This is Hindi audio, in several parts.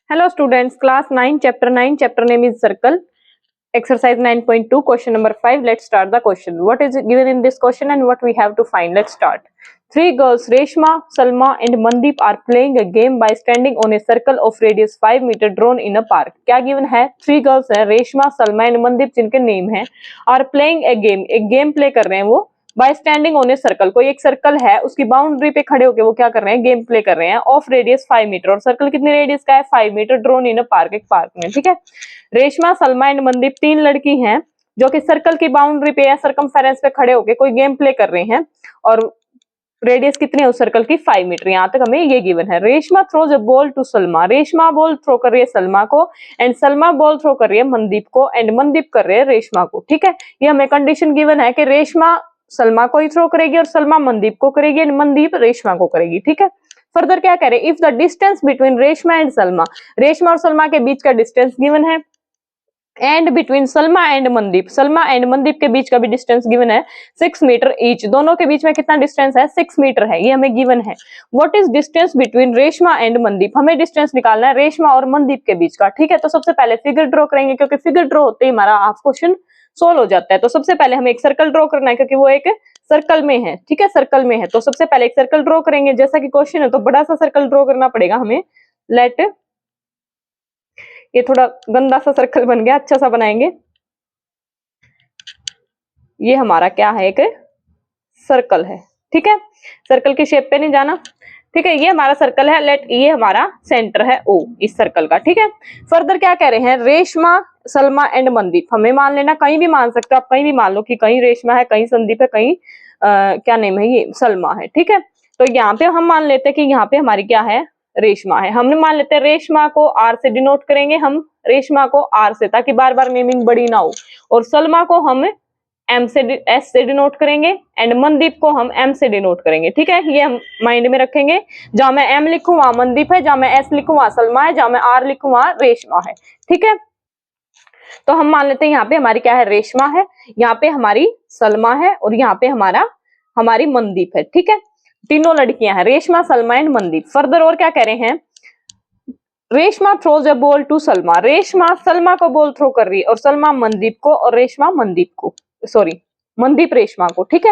Hello students, class 9, chapter 9, chapter name is circle, exercise 9.2, question number 5. Let's start the question. What is given in this question and what we have to find? Let's start. Three girls, Reshma, Salma and Mandeep are playing a game by standing on a circle of radius 5 meter drawn in a park. क्या given है? Three girls हैं, रेशमा, सलमा एंड मनदीप जिनके नेम हैं, are playing a game, एक गेम प्ले कर रहे हैं वो bye standing on a circle. कोई एक सर्कल है, उसकी बाउंड्री पे खड़े होकर वो क्या कर रहे हैं, गेम प्ले कर रहे हैं ऑफ रेडियस 5 मीटर। और सर्कल कितने रेडियस का है, 5 metre, drone in a park, एक पार्क में। ठीक है, रेशमा, सलमा एंड मनदीप तीन लड़की हैं जो कि सर्कल की बाउंड्री पे या सर्कमफेरेंस पे खड़े होकर कोई गेम प्ले कर रहे हैं और रेडियस कितनी है उस सर्कल की, 5 मीटर। यहाँ तक हमें ये गिवन है। Reshma throws a ball to Salma, Reshma ball throw कर रही है सलमा को एंड सलमा बॉल थ्रो कर रही है मनदीप को एंड मनदीप कर रहे हैं रेशमा को। ठीक है, ये हमें कंडीशन गिवन है कि रेशमा सलमा को ही थ्रो करेगी और सलमा मनदीप को करेगी एंड मनदीप रेशमा को करेगी। ठीक है, फर्दर क्या करे, if the distance between Reshma and Salma, Reshma और सलमा के बीच का डिस्टेंस गिवन है and between Salma and Mandeep, Salma and Mandeep के बीच का भी डिस्टेंस गिवन है 6 मीटर ईच, दोनों के बीच में कितना डिस्टेंस है, 6 मीटर है, ये हमें गिवन है। What is distance between Reshma and Mandeep, हमें डिस्टेंस निकालना है रेशमा और मनदीप के बीच का। ठीक है, तो सबसे पहले फिगर ड्रॉ करेंगे क्योंकि फिगर ड्रॉ होते ही हमारा हाफ क्वेश्चन सोल्व हो जाता है। तो सबसे पहले हमें एक सर्कल ड्रॉ करना है क्योंकि वो एक सर्कल में है। ठीक है, सर्कल में है तो सबसे पहले एक सर्कल ड्रॉ करेंगे। जैसा कि क्वेश्चन है तो बड़ा सा सर्कल ड्रॉ करना पड़ेगा हमें। लेट, ये थोड़ा गंदा सा सर्कल बन गया, अच्छा सा बनाएंगे। ये हमारा क्या है, एक सर्कल है। ठीक है, सर्कल की शेप पे नहीं जाना। ठीक है, ये हमारा सर्कल है। लेट, ये हमारा सेंटर है ओ इस सर्कल का। ठीक है, फर्दर क्या कह रहे हैं, रेशमा, सलमा एंड मनदीप, हमें मान लेना, कहीं भी मान सकते हो आप, कहीं भी मान लो कि कहीं रेशमा है, कहीं संदीप है, कहीं क्या नेम है, ये सलमा है। ठीक है, तो यहाँ पे हम मान लेते हैं कि यहाँ पे हमारी क्या है, रेशमा है। हमने मान लेते हैं रेशमा को आर से डिनोट करेंगे हम, रेशमा को आर से, ताकि बार बार नेमिंग बड़ी ना हो। और सलमा को हम एम से, एस से डिनोट करेंगे एंड मनदीप को हम एम से डिनोट करेंगे। ठीक है, ये हम माइंड में रखेंगे। जहां मैं एम लिखूं वहां मनदीप है, जहां मैं एस लिखूं वहां सलमा है, जहां मैं आर लिखूं वहां रेशमा है। ठीक है, तो हम मान लेते हैं यहाँ पे हमारी क्या है, रेशमा है, यहाँ पे हमारी सलमा है और यहाँ पे हमारी मनदीप है। ठीक है, तीनों लड़कियां हैं, रेशमा, सलमा एंड मनदीप। फर्दर और क्या कह रहे हैं, Reshma throws a ball to Salma, Reshma Salma को बॉल थ्रो कर रही है और सलमा मनदीप को और रेशमा मनदीप को, सॉरी मनदीप रेशमा को। ठीक है,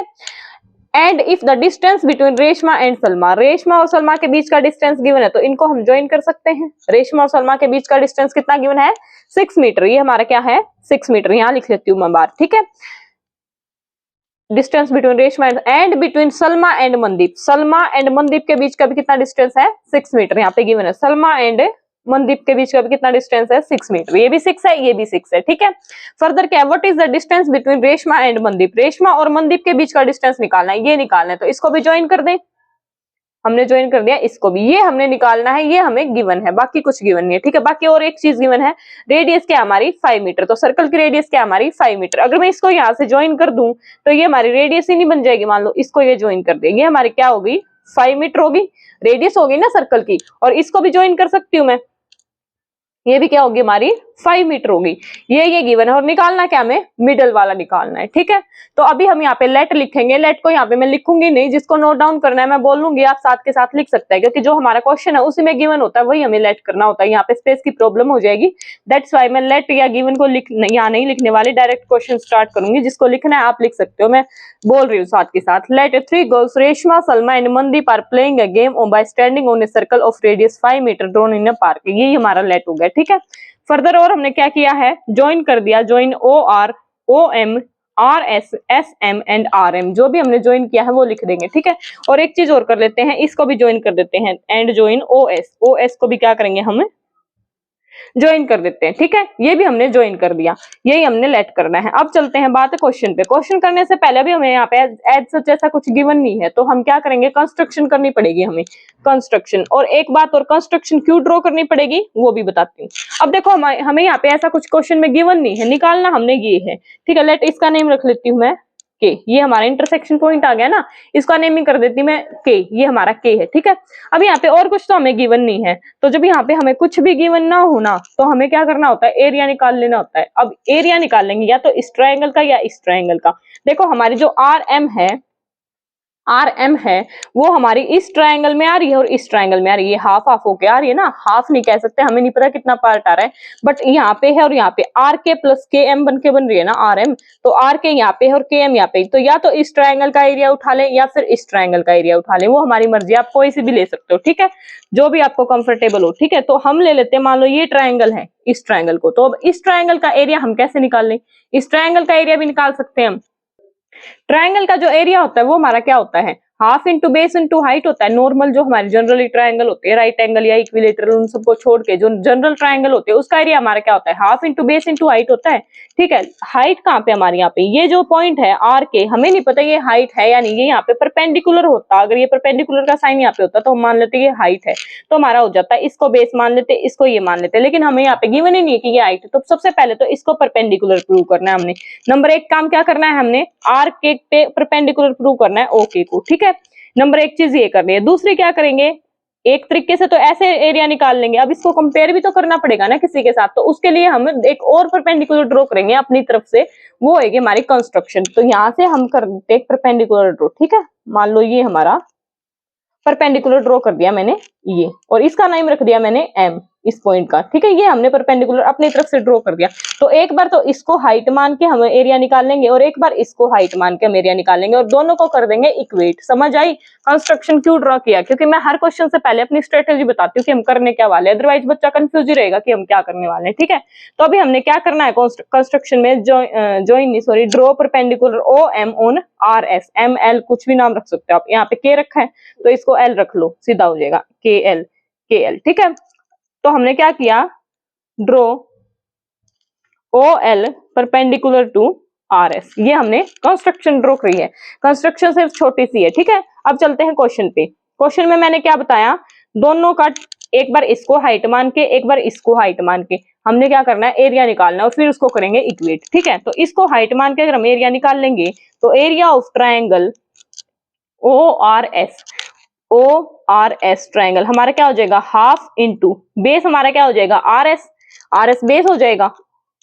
and if the distance between Reshma and Salma, Reshma और सलमा के बीच का डिस्टेंस गिवन है तो इनको हम ज्वाइन कर सकते हैं। रेशमा और सलमा के बीच का डिस्टेंस कितना गिवन है, 6 मीटर, ये हमारा क्या है, 6 मीटर, यहां लिख लेती हूँ मैं बार। ठीक है, distance between Reshma and between Salma and Mandeep, Salma and Mandeep के बीच का भी कितना डिस्टेंस है, 6 मीटर, यहाँ पे गिवन है। सलमा एंड मनदीप के बीच का भी कितना डिस्टेंस है, 6 मीटर, ये भी 6 है, ये भी 6 है। ठीक है, फर्दर क्या है, what is the distance between Reshma and Mandeep, Reshma और मनदीप के बीच का डिस्टेंस निकालना है, ये निकालना है। तो इसको भी ज्वाइन कर दें, हमने ज्वाइन कर दिया, इसको भी, ये हमने निकालना है, ये हमें गिवन है, बाकी कुछ गिवन नहीं है। ठीक है, बाकी और एक चीज गिवन है, रेडियस क्या हमारी 5 मीटर, तो सर्कल की रेडियस क्या हमारी 5 मीटर। अगर मैं इसको यहाँ से ज्वाइन कर दूं तो ये हमारी रेडियस ही नहीं बन जाएगी। मान लो इसको ये ज्वाइन कर दे, ये हमारी क्या होगी, 5 मीटर होगी, रेडियस होगी ना सर्कल की, और इसको भी ज्वाइन कर सकती हूँ मैं, ये भी क्या होगी हमारी 5 मीटर होगी। ये गिवन है और निकालना क्या, हमें मिडल वाला निकालना है। ठीक है, तो अभी हम यहाँ पे लेट लिखेंगे। लेट को यहाँ पे मैं लिखूंगी नहीं, जिसको नोट डाउन करना है मैं बोल लूंगी, आप साथ के साथ लिख सकते हैं, क्योंकि जो हमारा क्वेश्चन है उसी में गिवन होता है, वही हमें लेट करना होता है। यहाँ पे स्पेस की प्रॉब्लम हो जाएगी, दैट्स वाई मैं लेट या गिवन को यहाँ नहीं लिखने वाली, डायरेक्ट क्वेश्चन स्टार्ट करूंगी। जिसको लिखना है आप लिख सकते हो, मैं बोल रही हूँ साथ के साथ। Let, three girls Reshma, Salma and Mandeep are playing a game by standing on a circle of radius 5 metre drawn in a park, ये हमारा लेट हो गया। ठीक है, फर्दर और हमने क्या किया है, ज्वाइन कर दिया, join O R, O M, R S, S M and R M, जो भी हमने ज्वाइन किया है वो लिख देंगे। ठीक है, और एक चीज और कर लेते हैं, इसको भी ज्वाइन कर देते हैं, and join O S, O S को भी क्या करेंगे, हम ज्वाइन कर देते हैं। ठीक है, ये भी हमने ज्वाइन कर दिया, यही हमने लेट करना है। अब चलते हैं बात क्वेश्चन पे। क्वेश्चन करने से पहले भी हमें यहाँ पे एज सच ऐसा कुछ गिवन नहीं है, तो हम क्या करेंगे, कंस्ट्रक्शन करनी पड़ेगी हमें, कंस्ट्रक्शन। और एक बात और, कंस्ट्रक्शन क्यों ड्रॉ करनी पड़ेगी वो भी बताती हूँ। अब देखो हमें यहाँ पे ऐसा कुछ क्वेश्चन में गिवन नहीं है, निकालना हमने ये है। ठीक है, लेट, इसका नेम रख लेती हूँ मैं के, ये हमारा इंटरसेक्शन पॉइंट आ गया ना, इसका नेमिंग कर देती मैं के, ये हमारा के है। ठीक है, अब यहाँ पे और कुछ तो हमें गिवन नहीं है, तो जब यहाँ पे हमें कुछ भी गिवन ना हो ना, तो हमें क्या करना होता है, एरिया निकाल लेना होता है। अब एरिया निकाल लेंगे या तो इस ट्रायंगल का या इस ट्रायंगल का। देखो हमारी जो आर एम है, आर एम है वो हमारी इस ट्रायंगल में आ रही है और इस ट्रायंगल में आ रही है, हाफ हाफ होके आ रही है ना, हाफ नहीं कह सकते, हमें नहीं पता कितना पार्ट आ रहा है, बट यहाँ पे है और यहाँ पे आर के प्लस के एम बन के बन रही है ना आर एम, तो आर के यहाँ पे है और के एम यहाँ पे, तो या तो इस ट्रायंगल का एरिया उठा लें या फिर इस ट्रायंगल का एरिया उठा लें, वो हमारी मर्जी, आप कोई सी भी ले सकते हो, ठीक है, जो भी आपको कंफर्टेबल हो, ठीक है। तो हम ले लेते हैं, मान लो ये ट्रायंगल है, इस ट्रायंगल को, तो अब इस ट्रायंगल का एरिया हम कैसे निकाल लें, इस ट्रायंगल का एरिया भी निकाल सकते हैं हम। ट्रायंगल का जो एरिया होता है वो हमारा क्या होता है, half into base into height होता है। नॉर्मल जो हमारे जनरली ट्रायंगल होते हैं, राइट एंगल या इक्विलेटरल, उन सबको छोड़ के जो जनरल ट्रायंगल होते हैं उसका एरिया हमारा क्या होता है, half into base into height होता है, ठीक है। हाइट कहाँ पे हमारे यहाँ पे, ये जो पॉइंट है आर के, हमें नहीं पता ये हाइट है या नहीं, ये यहाँ पे परपेंडिकुलर होता, अगर ये परपेंडिकुलर का साइन यहाँ पे होता तो हम मान लेते ये हाइट है, तो हमारा हो जाता है, इसको बेस मान लेते, इसको ये मान लेते, लेकिन हमें यहाँ पे गिवन ही नहीं है कि ये हाइट है, तो सबसे पहले तो इसको परपेंडिकुलर प्रूव करना है हमने। नंबर एक काम क्या करना है, हमने आर के पे परपेंडिकुलर प्रूव करना है ओके को, ठीक है। नंबर एक चीज ये करनी है। दूसरी क्या करेंगे, एक तरीके से तो ऐसे एरिया निकाल लेंगे, अब इसको कंपेयर भी तो करना पड़ेगा ना किसी के साथ, तो उसके लिए हम एक और परपेंडिकुलर ड्रॉ करेंगे अपनी तरफ से, वो होगी हमारी कंस्ट्रक्शन। तो यहां से हम कर देते हैं परपेंडिकुलर ड्रॉ, ठीक है। मान लो ये हमारा परपेंडिकुलर ड्रॉ कर दिया मैंने ये, और इसका नाम रख दिया मैंने एम, इस पॉइंट का, ठीक है। ये हमने परपेंडिकुलर अपनी तरफ से ड्रॉ कर दिया। तो एक बार तो इसको हाइट मान के हम एरिया निकाल लेंगे और एक बार इसको हाइट मान के हम एरिया निकाल लेंगे और दोनों को कर देंगे इक्वेट। समझ आई कंस्ट्रक्शन क्यों ड्रॉ किया, क्योंकि मैं हर क्वेश्चन से पहले अपनी स्ट्रेटेजी बताती हूँ कि हम करने क्या वाले, अदरवाइज बच्चा कंफ्यूज ही रहेगा कि हम क्या करने वाले हैं, ठीक है। तो अभी हमने क्या करना है कंस्ट्रक्शन में, draw perpendicular O M on R S, M L कुछ भी नाम रख सकते हो आप, यहाँ पे के रखा है तो इसको एल रख लो, सीधा हो जाएगा के एल, ठीक है। तो हमने क्या किया, draw O L perpendicular to R S, ये हमने कंस्ट्रक्शन ड्रॉ करी है। कंस्ट्रक्शन सिर्फ छोटी सी है, ठीक है। अब चलते हैं क्वेश्चन पे। क्वेश्चन में मैंने क्या बताया, दोनों का एक बार इसको हाइट मान के एक बार इसको हाइट मान के हमने क्या करना है, एरिया निकालना और फिर उसको करेंगे इक्वेट, ठीक है। तो इसको हाइट मान के अगर हम एरिया निकाल लेंगे तो area of triangle O R S triangle हमारा क्या हो जाएगा, हाफ इंटू बेस हमारा क्या हो जाएगा आर एस बेस हो जाएगा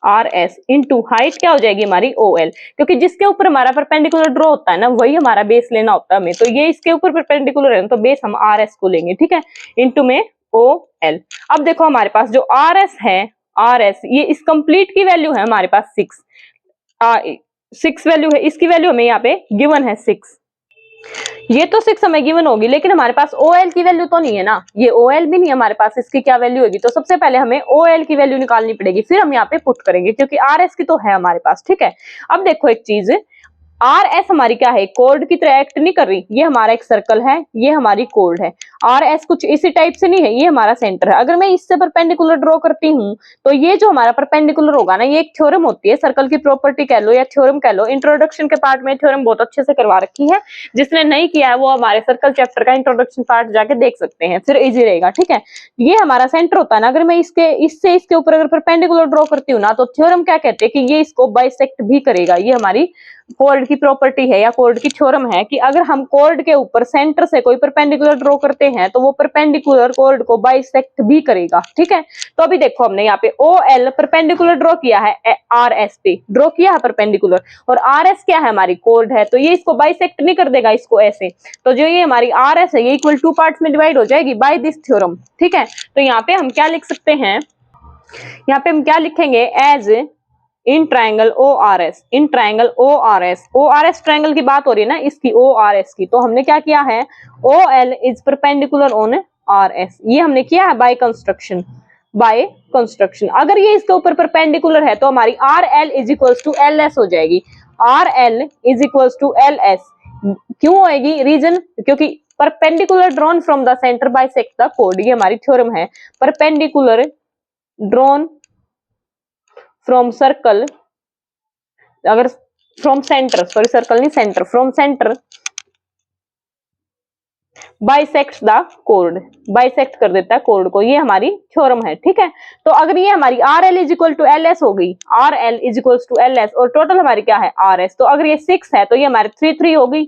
आर एस इंटू हाइट क्या हो जाएगी हमारी ओ एल, क्योंकि जिसके ऊपर हमारा परपेंडिकुलर ड्रॉ होता है ना वही हमारा बेस लेना होता है हमें, तो ये इसके ऊपर परपेंडिकुलर है तो बेस हम आर एस को लेंगे, ठीक है, इंटू में ओ एल। अब देखो हमारे पास जो आर एस है, आर एस ये इस कंप्लीट की वैल्यू है हमारे पास 6 वैल्यू है, इसकी वैल्यू हमें यहाँ पे गिवन है 6, ये तो 6 हमें गिवन होगी, लेकिन हमारे पास OL की वैल्यू तो नहीं है ना, ये OL भी नहीं है हमारे पास, इसकी क्या वैल्यू होगी, तो सबसे पहले हमें OL की वैल्यू निकालनी पड़ेगी, फिर हम यहाँ पे पुट करेंगे क्योंकि RS की तो है हमारे पास, ठीक है। अब देखो एक चीज, आर एस हमारी क्या है, कोर्ड की तरह एक्ट नहीं कर रही, ये हमारा एक सर्कल है, ये हमारी कोर्ड है। आर एस कुछ इसी टाइप से नहीं है, ये हमारा सेंटर है। अगर मैं इससे परपेंडिकुलर ड्रॉ करती हूँ तो ये जो हमारा परपेंडिकुलर होगा ना, ये एक थ्योरम होती है, सर्कल की प्रॉपर्टी कह लो या थ्योरम कह लो। इंट्रोडक्शन के पार्ट में थ्योरम बहुत अच्छे से करवा रखी है, जिसने नहीं किया है वो हमारे सर्कल चैप्टर का इंट्रोडक्शन पार्ट जाके देख सकते हैं, फिर इजी रहेगा, ठीक है। ये हमारा सेंटर होता है ना, अगर मैं इससे इसके ऊपर अगर परपेंडिकुलर ड्रॉ करती हूँ ना, तो थ्योरम क्या कहते हैं कि ये इसको बाइसेक्ट भी करेगा। ये हमारी कोर्ड की प्रॉपर्टी है या कोर्ड की थ्योरम है कि अगर हम कोर्ड के ऊपर सेंटर से कोई परपेंडिकुलर ड्रॉ करते हैं तो वो परपेंडिकुलर कोर्ड को बाइसेक्ट भी करेगा, ठीक है। तो अभी देखो हमने यहाँ पे ओ एल परपेंडिकुलर ड्रॉ किया है, आर एस पे ड्रॉ किया है परपेंडिकुलर, और आर एस क्या है हमारी कोर्ड है, तो ये इसको बाइसेक्ट नहीं कर देगा इसको ऐसे, तो जो ये हमारी आर एस है ये इक्वल टू पार्ट्स में डिवाइड हो जाएगी बाय दिस थ्योरम, ठीक है। तो यहाँ पे हम क्या लिख सकते हैं, यहाँ पे हम क्या लिखेंगे, as in triangle O R S, in triangle O R S triangle की बात हो रही है ना, इसकी ओ आर एस की, तो हमने क्या किया है, O L is perpendicular on R S, ये हमने किया है बाय कंस्ट्रक्शन। अगर ये इसके ऊपर परपेंडिकुलर है तो हमारी R L is equals to L S हो जाएगी, R L is equals to L S. क्यों होएगी, रीजन क्योंकि perpendicular drawn from the centre bisect the कोड, ये हमारी थ्योरम है, परपेंडिकुलर ड्रॉन फ्रॉम सर्कल, अगर फ्रॉम सेंटर, सॉरी सर्कल नहीं centre, from centre bisect the chord, bisect कर देता है कोर्ड को, ये हमारी थ्योरम है, ठीक है। तो अगर ये हमारी R L is equal to L S हो गई, R L is equal to L S, और टोटल हमारी क्या है आर एस, तो अगर ये 6 है तो ये हमारी 3 3 हो गई,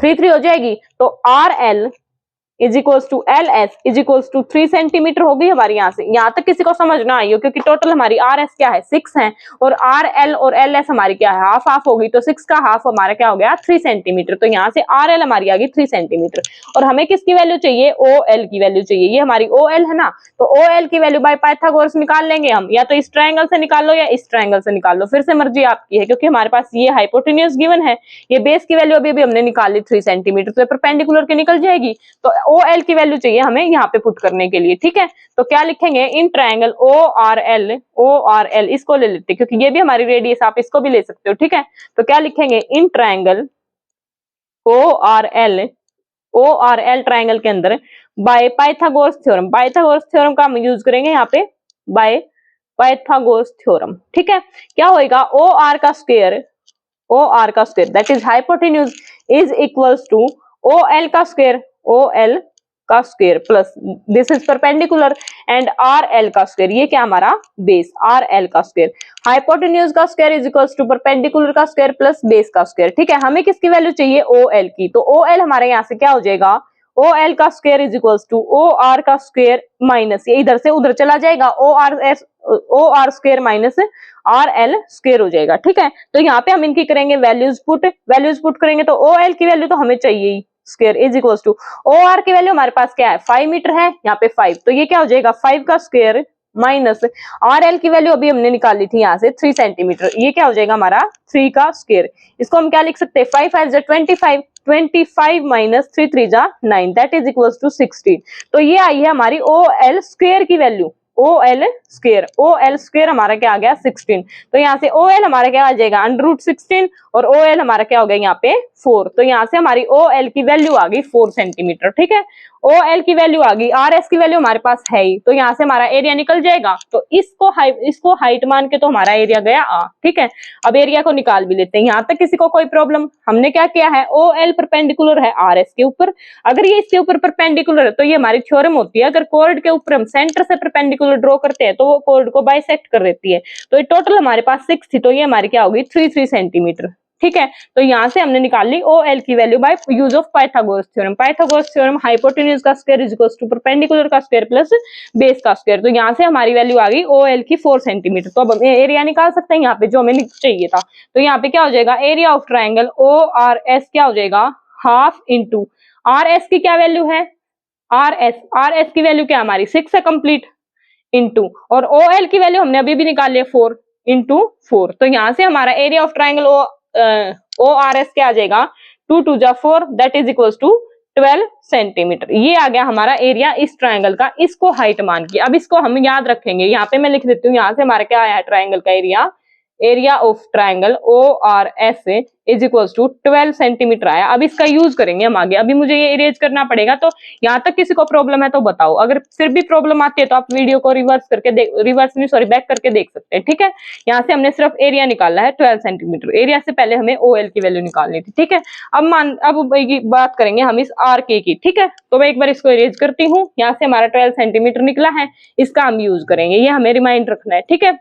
3 3 हो जाएगी, तो R L is equals to L S is equals to 3 centimetre होगी हमारी। यहाँ से यहाँ तक किसी को समझ ना आई हो, क्योंकि टोटल हमारी आर एस क्या है 6 है, और आर एल और एल एस हमारी क्या है हाफ हाफ होगी, तो 6 का हाफ हमारा क्या हो गया 3 सेंटीमीटर। तो यहाँ से आर एल हमारी आ गई 3 सेंटीमीटर, और हमें किसकी वैल्यू चाहिए, ओ एल की वैल्यू चाहिए। ये हमारी ओ एल है ना, तो ओ एल की वैल्यू बाय पाइथागोरस निकाल लेंगे हम, या तो इस ट्रायंगल से निकाल लो या इस ट्रायंगल से निकाल लो, फिर से मर्जी आपकी है, क्योंकि हमारे पास ये हाइपोटेन्यूज गिवन है, ये बेस की वैल्यू अभी हमने निकाली 3 सेंटीमीटर, तो परपेंडिकुलर की निकल जाएगी। तो ओ एल की वैल्यू चाहिए हमें यहाँ पे पुट करने के लिए, ठीक है। तो क्या लिखेंगे, in triangle O R L इसको ले लेते हैं, क्योंकि ये भी हमारी रेडियस, आप इसको भी ले सकते हो, ठीक है। तो क्या लिखेंगे, in triangle O R L triangle के अंदर बाय पाइथागोरस थ्योरम का हम यूज करेंगे यहाँ पे, बाय पाइथागोरस थ्योरम, ठीक है। क्या होएगा, ओ आर का square that is hypotenuse is equals to O L का square plus this is perpendicular and R L का स्क्वायर, ये क्या हमारा बेस, आर एल का स्क्वायर, हाइपोटेन्यूज का square is equals to perpendicular का स्क्वायर प्लस बेस का स्क्वायर, ठीक है। हमें किसकी वैल्यू चाहिए, ओ एल की, तो ओ एल हमारे यहाँ से क्या हो जाएगा, ओ एल का square is equals to O R का स्क्वायर माइनस, ये इधर से उधर चला जाएगा, O R square minus R L square हो जाएगा, ठीक है। तो यहाँ पे हम इनकी करेंगे वैल्यूज पुट करेंगे, तो ओ एल की वैल्यू तो हमें चाहिए ही, square is equals to O R की वैल्यू हमारे पास क्या है 5 मीटर है, यहाँ पे 5, तो ये क्या हो जाएगा 5 का स्क्वायर माइनस आर एल की वैल्यू अभी हमने निकाली थी यहाँ से 3 सेंटीमीटर, ये क्या हो जाएगा हमारा 3 का स्क्वायर। इसको हम क्या लिख सकते हैं, 5 5 जा 25 माइनस 3 3 जा 9 दैट इज इक्वल्स टू 16। तो ये आई है हमारी ओ एल स्क्वायर की वैल्यू, ओ एल स्क्वायर हमारा क्या आ गया 16। तो यहाँ से ओ एल हमारा क्या आ जाएगा √16, और ओ एल हमारा क्या हो गया यहाँ पे 4, तो यहाँ से हमारी ओ एल की वैल्यू आ गई 4 सेंटीमीटर, ठीक है। ओ एल की वैल्यू आ गई, आर एस की वैल्यू हमारे पास है ही, तो यहाँ से हमारा एरिया निकल जाएगा। तो इसको हाइट मान के तो हमारा एरिया गया आ, ठीक है। अब एरिया को निकाल भी लेते हैं, यहाँ तक किसी को कोई प्रॉब्लम, हमने क्या किया है, ओ एल परपेंडिकुलर है आर एस के ऊपर, अगर ये इसके ऊपर परपेंडिकुलर है तो ये हमारी थ्योरम होती है, अगर कॉर्ड के ऊपर हम सेंटर से परपेंडिकुलर ड्रॉ करते हैं तो वो कॉर्ड को बाइसेक्ट कर देती है। तो ये टोटल हमारे पास 6 थी, तो ये हमारी क्या होगी 3 सेंटीमीटर, ठीक है। तो यहाँ से हमने निकाल ली ओ एल की value by use of Pythagoras theorem hypotenuse का square is equals to perpendicular का स्क्वायर प्लस बेस का स्क्वायर। तो यहाँ से हमारी वैल्यू आ गई ओ एल की 4 सेंटीमीटर। तो अब हम एरिया निकाल सकते हैं यहाँ पे, जो हमें चाहिए था। तो यहाँ पे क्या हो जाएगा, area of triangle O R S क्या हो जाएगा, हाफ इंटू आर एस की क्या वैल्यू है, आर एस की वैल्यू क्या हमारी 6 है कंप्लीट, इंटू और ओ एल की वैल्यू हमने अभी भी निकाली है 4 इंटू 4। तो यहाँ से हमारा area of triangle O R S क्या आ जाएगा 2 2 जा 4 that is equals to 12 centimetre. ये आ गया हमारा एरिया इस ट्राइंगल का, इसको हाइट मान के। अब इसको हम याद रखेंगे, यहाँ पे मैं लिख देती हूँ, यहाँ से हमारा क्या आया है ट्राइंगल का area of triangle O R S is equals to 12 centimetre आया। अब इसका यूज करेंगे हम आगे, अभी मुझे ये इरेज करना पड़ेगा। तो यहाँ तक किसी को प्रॉब्लम है तो बताओ, अगर फिर भी प्रॉब्लम आती है तो आप वीडियो को बैक करके देख सकते हैं, ठीक है। यहाँ से हमने सिर्फ एरिया निकाला है 12 सेंटीमीटर, एरिया से पहले हमें ओ एल की वैल्यू निकालनी थी, ठीक है। अब बात करेंगे हम इस आर के की, ठीक है। तो मैं एक बार इसको इरेज करती हूँ, यहाँ से हमारा 12 सेंटीमीटर निकला है, इसका हम यूज करेंगे, ये हमें रिमाइंड रखना है, ठीक है।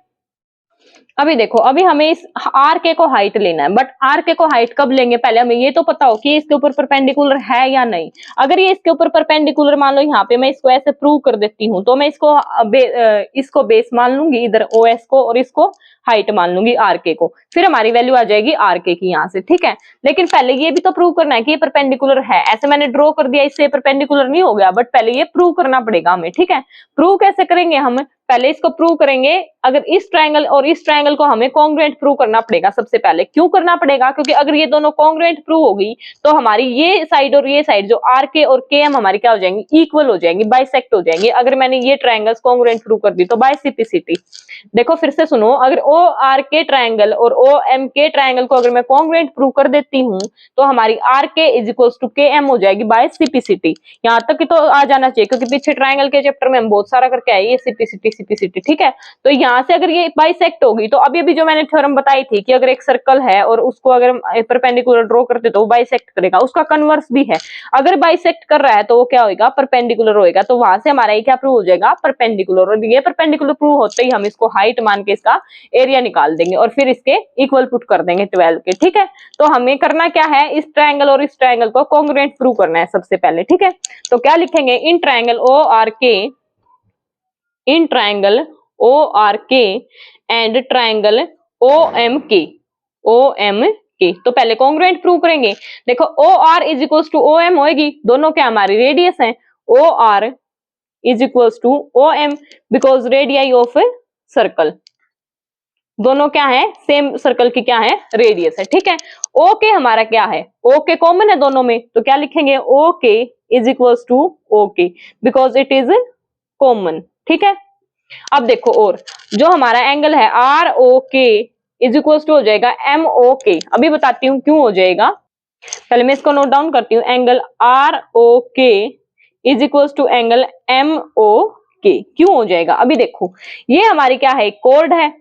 अभी देखो, अभी हमें इस आर के को हाइट लेना है, बट आर के को हाइट कब लेंगे, पहले हमें ये तो पता हो कि इसके ऊपर परपेंडिकुलर है या नहीं। अगर ये इसके ऊपर परपेंडिकुलर, मान लो यहाँ पे मैं इसको ऐसे प्रूव कर देती हूँ, तो मैं इसको बेस मान लूंगी इधर ओ एस को, और इसको हाइट मान लूंगी आर के को, फिर हमारी वैल्यू आ जाएगी आर के की यहाँ से, ठीक है। लेकिन पहले ये भी तो प्रूव करना है कि ये परपेंडिकुलर है। ऐसे मैंने ड्रॉ कर दिया, इससे परपेंडिकुलर नहीं हो गया, बट पहले ये प्रूव करना पड़ेगा हमें, ठीक है। प्रूव कैसे करेंगे हम, पहले इसको प्रूव करेंगे, अगर इस ट्रायंगल और इस ट्रायंगल को हमें कॉन्ग्रुएंट प्रूव करना पड़ेगा सबसे पहले। क्यों करना पड़ेगा, क्योंकि अगर ये दोनों कॉन्ग्रुएंट प्रूव होगी तो हमारी ये साइड और ये साइड जो आर के और के एम हमारी क्या हो जाएंगी, इक्वल हो जाएंगी, बाइसेक्ट हो जाएंगी। अगर मैंने ये ट्रायंगल्स कॉन्ग्रुएंट प्रूव कर दी तो बाय सिपिसिटी, देखो फिर से सुनो, अगर ओ आर के ट्रायंगल और ओ एम के ट्रायंगल को अगर मैं कॉन्ग्रुएंट प्रूव कर देती हूँ तो हमारी are K is equals to K M हो जाएगी बाय सिपिसिटी। यहाँ तक तो आ जाना चाहिए, क्योंकि पीछे ट्रायंगल के चैप्टर में हम बहुत सारा करके आए ये सिपिसिटी रेसिप्रोसिटी, ठीक है। तो यहाँ से अगर ये बाइसेक्ट होगी तो अभी जो मैंने थ्योरम बताई थी कि अगर एक सर्कल है और उसको अगर परपेंडिकुलर ड्रॉ करते तो वो बाइसेक्ट करेगा, उसका कन्वर्स भी है। अगर बाइसेक्ट कर रहा है तो वो क्या होगा, परपेंडिकुलर होएगा। तो वहां से हमारा ये क्या प्रूव हो जाएगा, परपेंडिकुलर। और ये परपेंडिकुलर प्रूव होते ही हम इसको हाइट मान के इसका एरिया निकाल देंगे और फिर इसके इक्वल पुट कर देंगे 12 के, ठीक है। तो हमें करना क्या है, इस ट्रायंगल और इस ट्रायंगल को कॉन्ग्रुएंट प्रूव करना है सबसे पहले, ठीक है। तो क्या लिखेंगे, इन ट्रायंगल ओ आर के, इन ट्रायंगल ओ आर के एंड ट्रायंगल ओ एम के, ओ एम के। तो पहले कॉन्ग्रुएंट प्रूव करेंगे। देखो O R is equals to O M होएगी, दोनों क्या हमारी रेडियस है। O R is equals to O M because radii of circle, दोनों क्या है, सेम सर्कल की क्या है, रेडियस है, ठीक है। ओ के हमारा क्या है, ओ के कॉमन है दोनों में, तो क्या लिखेंगे, ओ के इज इक्वल्स टू ओ के बिकॉज इट इज कॉमन, ठीक है। अब देखो और जो हमारा एंगल है are O K is equals to हो जाएगा एम ओ के। अभी बताती हूँ क्यों हो जाएगा, पहले मैं इसको नोट डाउन करती हूँ। Angle R O K is equals to angle M O K क्यों हो जाएगा, अभी देखो ये हमारी क्या है, कोड है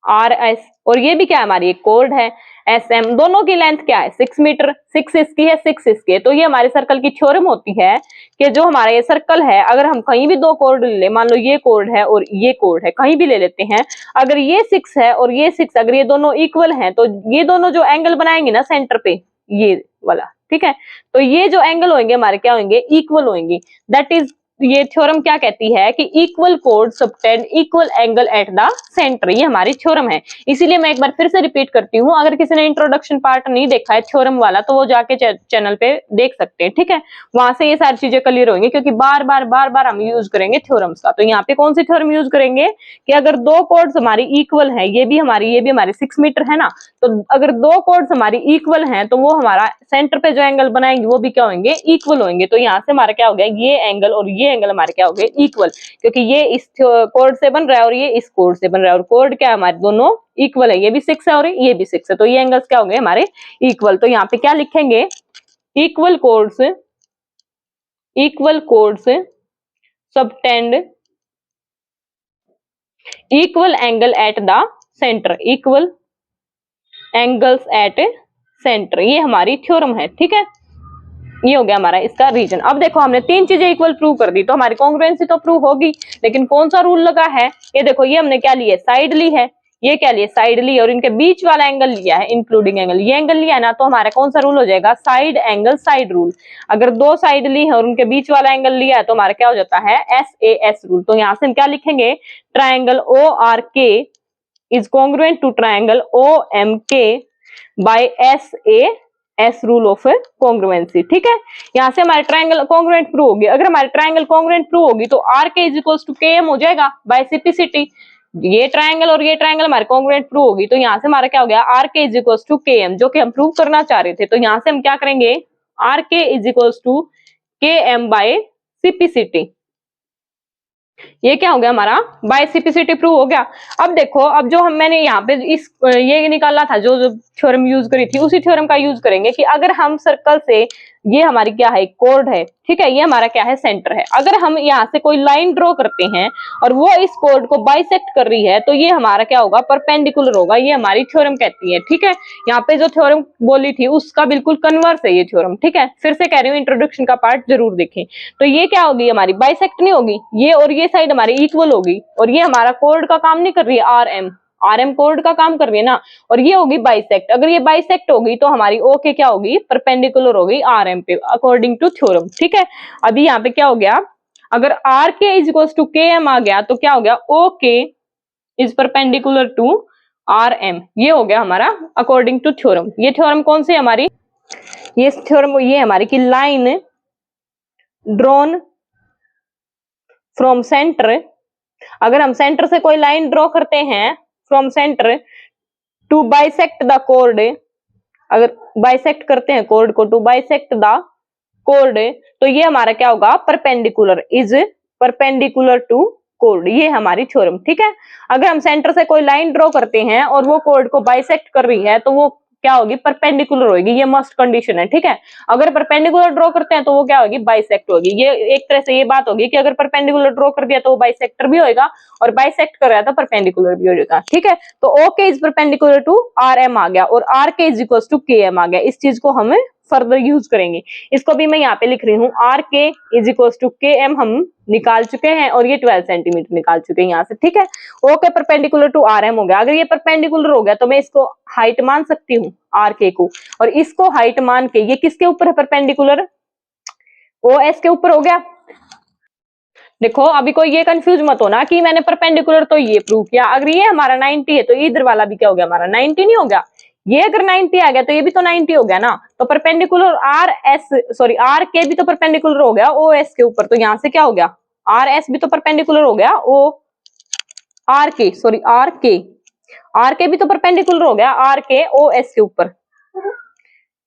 आर एस, और ये भी क्या है हमारी एक कोड है एस एम। दोनों की लेंथ क्या है 6 मीटर, 6 इसकी है 6 इसकी है। तो ये हमारे सर्कल की थ्योरम होती है कि जो हमारा ये सर्कल है, अगर हम कहीं भी दो कोड ले, मान लो ये कोड है और ये कोड है, कहीं भी ले लेते हैं, अगर ये 6 है और ये 6, अगर ये दोनों इक्वल हैं तो ये दोनों जो एंगल बनाएंगे ना सेंटर पे, ये वाला, ठीक है, तो ये जो एंगल होंगे हमारे क्या होंगे, इक्वल होंगे। दैट इज, ये थ्योरम क्या कहती है कि equal code subtend equal angle at the centre, ये हमारी थ्योरम है। इसीलिए मैं एक बार फिर से रिपीट करती हूँ, अगर किसी ने इंट्रोडक्शन पार्ट नहीं देखा है थ्योरम वाला तो वो जाके चैनल पे देख सकते हैं, ठीक है। वहां से ये सारी चीजें क्लियर होंगी, क्योंकि बार बार हम यूज करेंगे थ्योरम्स का। तो यहाँ पे कौन सी थ्योरम यूज करेंगे कि अगर दो कोड्स हमारी इक्वल है, ये भी हमारी 6 मीटर है ना, तो अगर दो कोड्स हमारी इक्वल हैं तो वो हमारा सेंटर पे जो एंगल बनाएंगे वो भी क्या होंगे, इक्वल होंगे। तो यहाँ से हमारा क्या हो गया, ये एंगल और ये एंगल हमारे क्या हो गए, इक्वल, क्योंकि ये इस कोड से बन रहा है और ये इस कोड से बन रहा है, और कोड क्या है हमारे दोनों इक्वल है, ये भी 6 है और ये भी 6 है, तो ये एंगल्स क्या हो गए हमारे इक्वल। तो यहाँ पे क्या लिखेंगे, equal codes subtend equal angle at the centre, equal angles at centre, ये हमारी थ्योरम है, ठीक है। ये हो गया हमारा इसका रीजन। अब देखो हमने तीन चीजें इक्वल प्रूव कर दी, तो हमारी कॉन्ग्रुएंसी तो प्रूव होगी, लेकिन कौन सा रूल लगा है, ये देखो ये हमने क्या लिया, साइड ली है, ये क्या लिए, साइड ली, और इनके बीच वाला एंगल लिया है इंक्लूडिंग एंगल, ये एंगल लिया है ना, तो हमारा कौन सा रूल हो जाएगा, साइड एंगल साइड रूल। अगर दो साइड ली है और उनके बीच वाला एंगल लिया है तो हमारा क्या हो जाता है, SAS रूल। तो यहाँ से हम क्या लिखेंगे, triangle ORK is congruent to triangle OMK by SAS rule of congruency, ठीक है। यहाँ से हमारे ट्राइंगल कॉन्ग्रुएंट प्रूव होगी। अगर हमारे ट्राइंगल कॉन्ग्रुएंट प्रूव होगी तो RK is equals to KM हो जाएगा बाय सिम्प्लिसिटी। ये ट्राइंगल और ये ट्राइंगल हमारे कॉन्ग्रुएंट प्रूव होगी, तो यहाँ से हमारा क्या हो गया, RK is equals to KM, जो कि हम प्रूव करना चाह रहे थे। तो यहाँ से हम क्या करेंगे, RK is equals to KM by simplicity, ये क्या हो गया हमारा, बाय सिम्प्लिसिटी प्रूव हो गया। अब देखो, अब जो मैंने यहाँ पे ये निकाला था, जो थ्योरम यूज करी थी, उसी थ्योरम का यूज करेंगे कि अगर हम सर्कल से, ये हमारी क्या है, कोड है, ठीक है, ये हमारा क्या है, सेंटर है, अगर हम यहाँ से कोई लाइन ड्रॉ करते हैं और वो इस कोड को बाइसेक्ट कर रही है तो ये हमारा क्या होगा, परपेंडिकुलर होगा, ये हमारी थ्योरम कहती है, ठीक है। यहाँ पे जो थ्योरम बोली थी उसका बिल्कुल कन्वर्स है ये थ्योरम, ठीक है। फिर से कह रही हूँ, इंट्रोडक्शन का पार्ट जरूर देखें। तो ये क्या होगी हमारी, बाइसेक्ट नहीं होगी, ये और ये साइड हमारी इक्वल होगी, और ये हमारा कोड का काम नहीं कर रही है, RM कोड का काम कर रही है ना, और ये होगी बाइसेक्ट। अगर ये बाइसेक्ट होगी तो हमारी OK क्या होगी, परपेंडिकुलर होगी RM पे अकॉर्डिंग टू थ्योरम, ठीक है। अभी यहाँ पे क्या हो गया, अगर RK is equals to KM आ गया तो क्या हो गया, OK is perpendicular to RM, ये हो गया हमारा अकॉर्डिंग टू थ्योरम। ये थ्योरम कौन सी हमारी, ये थ्योरम ये हमारी की लाइन ड्रॉन फ्रॉम सेंटर, अगर हम सेंटर से कोई लाइन ड्रॉ करते हैं from centre to bisect the कोड, अगर बाइसेक्ट करते हैं कोड को, टू बाइसेक्ट द कोड, तो ये हमारा क्या होगा, परपेंडिकुलर, इज परपेंडिकुलर टू कोड, ये हमारी थ्योरम, ठीक है। अगर हम सेंटर से कोई लाइन ड्रॉ करते हैं और वो कोड को बाइसेक्ट कर रही है तो वो क्या होगी, परपेंडिकुलर होगी, ये मस्ट कंडीशन है, ठीक है। अगर परपेंडिकुलर ड्रॉ करते हैं तो वो क्या होगी, बाइसेक्ट होगी। ये एक तरह से ये बात होगी कि अगर परपेंडिकुलर ड्रॉ कर दिया तो वो बाइसेक्टर भी होएगा, और बाइसेक्ट कर रहा है तो परपेंडिकुलर भी होगा, ठीक है। तो OK is perpendicular to R M आ गया, और R K is equal to K M आ गया। इस चीज को हमें फर्दर यूज करेंगे। इसको भी मैं यहाँ पे लिख रही हूँ, are K is equal to K M हम निकाल चुके हैं, और ये 12 सेंटीमीटर निकाल चुके हैं यहाँ से, ठीक है। Okay perpendicular to R M हो गया। अगर ये परपेंडिकुलर हो गया तो मैं इसको हाइट मान सकती हूँ आर के को, और इसको हाइट मान के ये किसके ऊपर है परपेंडिकुलर, ओ एस के ऊपर हो गया। देखो अभी कोई ये कंफ्यूज मत होना कि मैंने परपेंडिकुलर तो ये प्रूव किया, अगर ये हमारा 90 है तो इधर वाला भी क्या हो गया, हमारा 90 नहीं हो गया। ये अगर 90 आ गया तो ये भी तो 90 हो गया ना। तो परपेंडिकुलर आर के भी तो परपेंडिकुलर हो गया ओ एस के ऊपर, तो यहां से क्या हो गया, आर एस भी तो परपेंडिकुलर हो गया ओ आर के भी तो परपेंडिकुलर हो गया आर के ओ एस के ऊपर।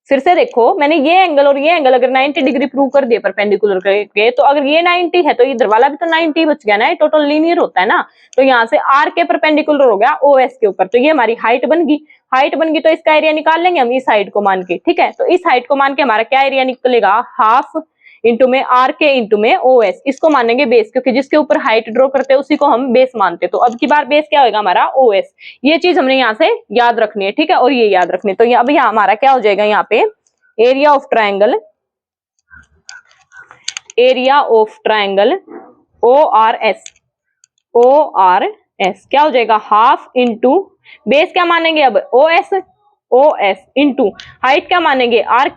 फिर से देखो मैंने ये एंगल और ये एंगल अगर 90 डिग्री प्रूव कर दिए परपेंडिकुलर करके, तो अगर ये 90 है तो इधर वाला भी तो 90 बच गया ना, टोटल लीनियर होता है ना। तो यहाँ से आर के परपेंडिकुलर हो गया ओ एस के ऊपर, तो ये हमारी हाइट बन गई। तो इसका एरिया निकाल लेंगे हम इस हाइट को मान के, ठीक है। तो इस हाइट को मान के हमारा क्या एरिया निकलेगा, हाफ इंटू में आर के इंटू में ओ एस, इसको मानेंगे बेस, क्योंकि जिसके ऊपर हाइट ड्रॉ करते हैं उसी को हम बेस मानते। तो अब की बार बेस क्या होगा हमारा ओ एस। ये चीज हमने यहाँ से याद रखनी है, ठीक है, और ये याद रखनी है। तो अब यहाँ हमारा क्या हो जाएगा, यहाँ पे area of triangle O R S क्या हो जाएगा, हाफ इंटू बेस क्या मानेंगे अब ओ एस इंटू हाइट क्या मानेंगे आर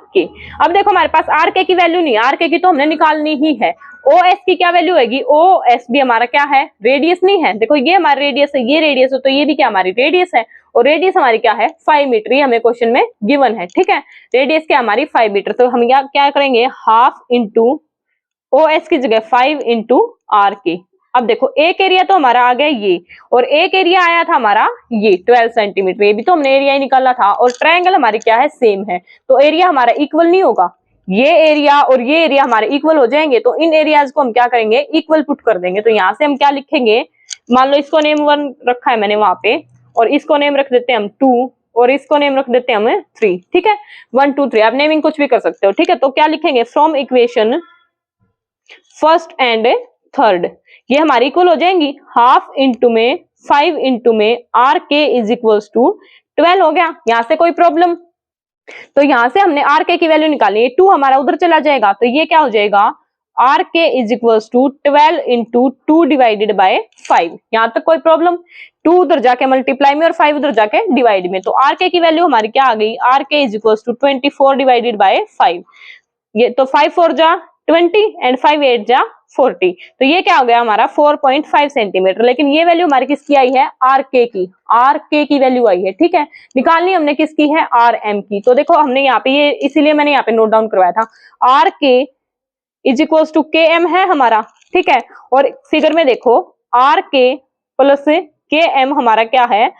के। अब देखो हमारे पास आर के की वैल्यू नहीं, आर के की तो हमने निकालनी ही है। ओ एस की क्या वैल्यू होगी, ओ एस भी हमारा क्या है, रेडियस नहीं है। देखो ये हमारा रेडियस है, ये रेडियस है, तो ये भी क्या हमारी रेडियस है, और रेडियस हमारी क्या है 5 मीटर, ये हमें क्वेश्चन में गिवन है, ठीक है। रेडियस क्या हमारी 5 मीटर, तो हम क्या करेंगे, हाफ इंटू ओ एस की जगह 5 इंटू आर के। अब देखो एक एरिया तो हमारा आ गया ये, और एक एरिया आया था हमारा ये 12 सेंटीमीटर, ये भी तो हमने एरिया ही निकाला था, और ट्रायंगल हमारी क्या है, सेम है, तो एरिया हमारा इक्वल नहीं होगा। ये एरिया और ये एरिया हमारे इक्वल हो जाएंगे, तो इन एरियाज को हम क्या करेंगे, इक्वल पुट कर देंगे। तो यहाँ से हम क्या लिखेंगे, मान लो इसको नेम 1 रखा है मैंने वहां पे, और इसको नेम रख देते हैं हम 2, और इसको नेम रख देते हैं हम 3, ठीक है। 1 2 3 आप नेमिंग कुछ भी कर सकते हो, ठीक है। तो क्या लिखेंगे, from equation first and third, ये हमारी इक्वल हो जाएंगी, हाफ इंटू में 5 इंटू में are K is equals to 12 हो गया। यहां से कोई प्रॉब्लम, तो यहां से हमने आर के की वैल्यू निकाली है, 2 हमारा उधर चला जाएगा, तो ये क्या हो जाएगा, R K is equals to 12 into 2 divided by 5। यहां तक कोई प्रॉब्लम, 2 उधर जाके मल्टीप्लाई में और 5 उधर जाके डिवाइड में, तो आर के की वैल्यू हमारी क्या आ गई, R K is equals to 24 divided by 5। ये तो 5 4 जा 20 एंड 5 8 जा 40, तो ये क्या हो गया हमारा 4.5 सेंटीमीटर। लेकिन ये वैल्यू हमारी किसकी आई है, आर के की वैल्यू आई है, ठीक है। निकालनी हमने किसकी है, आर एम की। तो देखो हमने यहाँ पे ये इसीलिए मैंने यहाँ पे नोट डाउन करवाया था, are K is equal to K M है हमारा, ठीक है। और फिगर में देखो आर के प्लस के एम हमारा क्या है,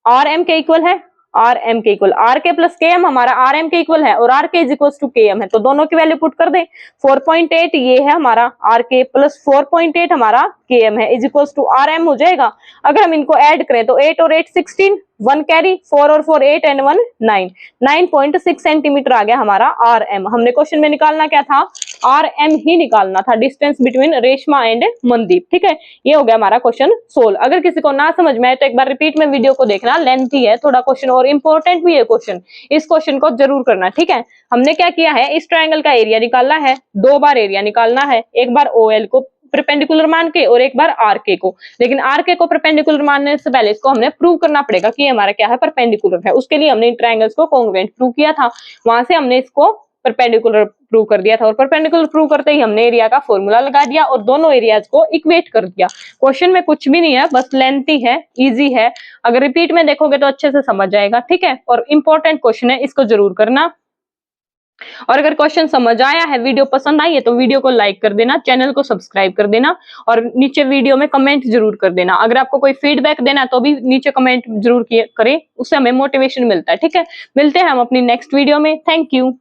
आर एम के इक्वल है, आर एम के इक्वल, आर के प्लस के एम हमारा आर एम के इक्वल है, और R K is equal to K M है, तो दोनों की वैल्यू पुट कर दे। 4.8 ये है हमारा आर के प्लस 4.8 हमारा के एम है, is equal to R M हो जाएगा। अगर हम इनको ऐड करें तो 8 और 8 16, 1 कैरी, 4 और 4 8 एंड 1 9, 9.6 सेंटीमीटर आ गया हमारा आर एम। हमने क्वेश्चन में निकालना क्या था, आर एम ही निकालना था, distance between Reshma and Mandeep, ठीक है। ये हो गया हमारा क्वेश्चन सोल्व। अगर किसी को ना समझ में आए तो एक बार रिपीट में वीडियो को देखना, लेंथी है थोड़ा क्वेश्चन और इंपॉर्टेंट भी है क्वेश्चन, इस क्वेश्चन को जरूर करना, ठीक है। हमने क्या किया है, इस ट्रायंगल का एरिया निकालना है, 2 बार एरिया निकालना है, एक बार ओएल को परपेंडिकुलर मान के और एक बार आर के को। लेकिन आर के को परपेंडिकुलर मानने से पहले इसको हमने प्रूव करना पड़ेगा कि हमारा क्या है, परपेंडिकुलर है। उसके लिए हमने इन ट्रायंगल्स को कॉन्ग्रुएंट प्रूव किया था, वहां से हमने इसको परपेंडिकुलर प्रूव कर दिया था, और परपेंडिकुलर प्रूव करते ही हमने एरिया का फॉर्मूला लगा दिया और दोनों एरियाज को इक्वेट कर दिया। क्वेश्चन में कुछ भी नहीं है, बस लेंथी है, इजी है, अगर रिपीट में देखोगे तो अच्छे से समझ जाएगा, ठीक है। और इंपॉर्टेंट क्वेश्चन है, इसको जरूर करना। और अगर क्वेश्चन समझ आया है, वीडियो पसंद आई है तो वीडियो को लाइक कर देना, चैनल को सब्सक्राइब कर देना, और नीचे वीडियो में कमेंट जरूर कर देना। अगर आपको कोई फीडबैक देना है तो भी नीचे कमेंट जरूर करें, उससे हमें मोटिवेशन मिलता है, ठीक है। मिलते हैं हम अपनी नेक्स्ट वीडियो में, थैंक यू।